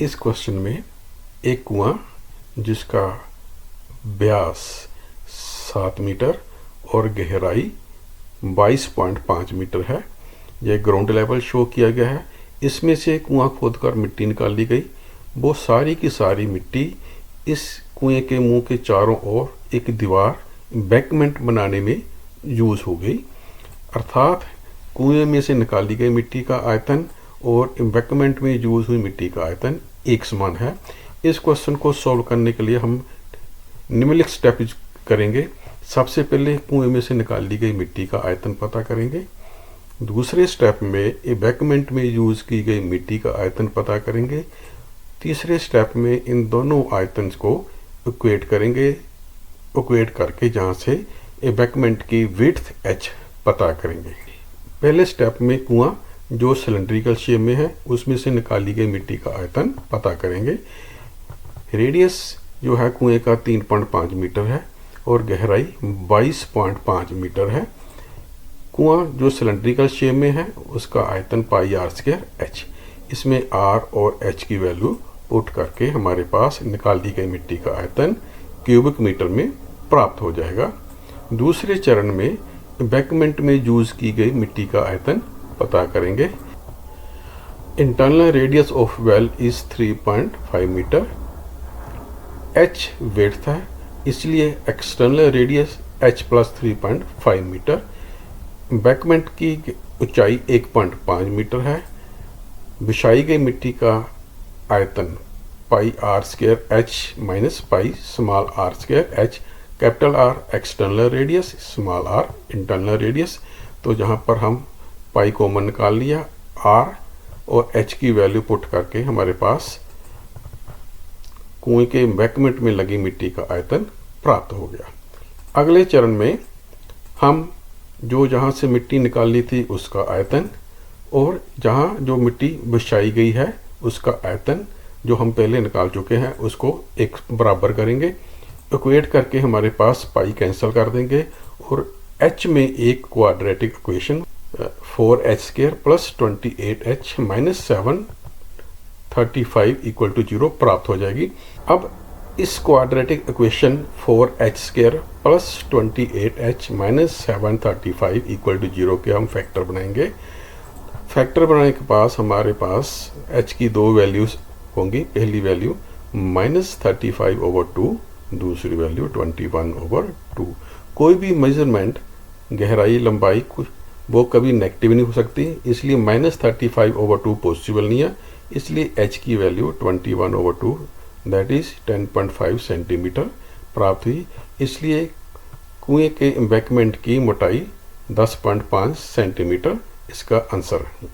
इस क्वेश्चन में एक कुआं जिसका व्यास 7 मीटर और गहराई 22.5 मीटर है, यह ग्राउंड लेवल शो किया गया है। इसमें से कुआं खोदकर मिट्टी निकाल ली गई। वो सारी की सारी मिट्टी इस कुएं के मुंह के चारों ओर एक दीवार एम्बैंकमेंट बनाने में यूज हो गई। अर्थात कुएं में से निकाली गई मिट्टी का आयतन और एम्बैंकमेंट में यूज हुई मिट्टी का आयतन एक समान है। इस क्वेश्चन को सॉल्व करने के लिए हम निम्नलिखित स्टेप करेंगे। सबसे पहले कुएं में से निकाली गई मिट्टी का आयतन पता करेंगे। दूसरे स्टेप में एम्बैंकमेंट में यूज की गई मिट्टी का आयतन पता करेंगे। तीसरे स्टेप में इन दोनों आयतन को इक्वेट करेंगे, इक्वेट करके जहाँ से एम्बैंकमेंट की विड्थ h पता करेंगे। पहले स्टेप में कुआं जो सिलेंड्रिकल शेप में है उसमें से निकाली गई मिट्टी का आयतन पता करेंगे। रेडियस जो है कुएं का 3.5 मीटर है और गहराई 22.5 मीटर है। कुआं जो सिलेंड्रिकल शेप में है उसका आयतन πr²h। इसमें r और h की वैल्यू पुट करके हमारे पास निकाल दी गई मिट्टी का आयतन क्यूबिक मीटर में प्राप्त हो जाएगा। दूसरे चरण में एम्बैंकमेंट में यूज की गई मिट्टी का आयतन पता करेंगे। Internal radius of well is 3.5 metre. h width है, इसलिए external radius h plus 3.5 metre. Embankment की ऊंचाई 1.5 मीटर है। बिछाई गई मिट्टी का आयतन πr²h minus pi small r²h। Capital R external radius, small r internal radius. तो जहाँ पर हम पाई कॉमन निकाल लिया, r और h की वैल्यू पुट करके हमारे पास कुएं के एम्बैंकमेंट में लगी मिट्टी का आयतन प्राप्त हो गया। अगले चरण में हम जहाँ से मिट्टी निकाली थी उसका आयतन और जहाँ जो मिट्टी बिछाई गई है उसका आयतन जो हम पहले निकाल चुके हैं उसको एक बराबर करेंगे। इक्वेट करके हमारे पास पाई कैंसिल कर देंगे और h में एक quadratic equation 4h² plus 28h minus 735 equal to 0 प्राप्त हो जाएगी। अब इस quadratic equation 4h² plus 28h minus 735 equal to 0 के हम फैक्टर बनाएंगे। फैक्टर बनाने के पास हमारे पास h की दो वैल्यूज होंगी। पहली वैल्यू -35/2, दूसरी वैल्यू 21/2। कोई भी मेजरमेंट गहराई लंबाई वो कभी नेगेटिव नहीं हो सकती, इसलिए -35/2 पॉसिबल नहीं है। इसलिए h की वैल्यू 21/2 दैट इज 10.5 सेंटीमीटर प्राप्त हुई। इसलिए कुएं के एम्बैंकमेंट की मोटाई 10.5 सेंटीमीटर इसका आंसर है।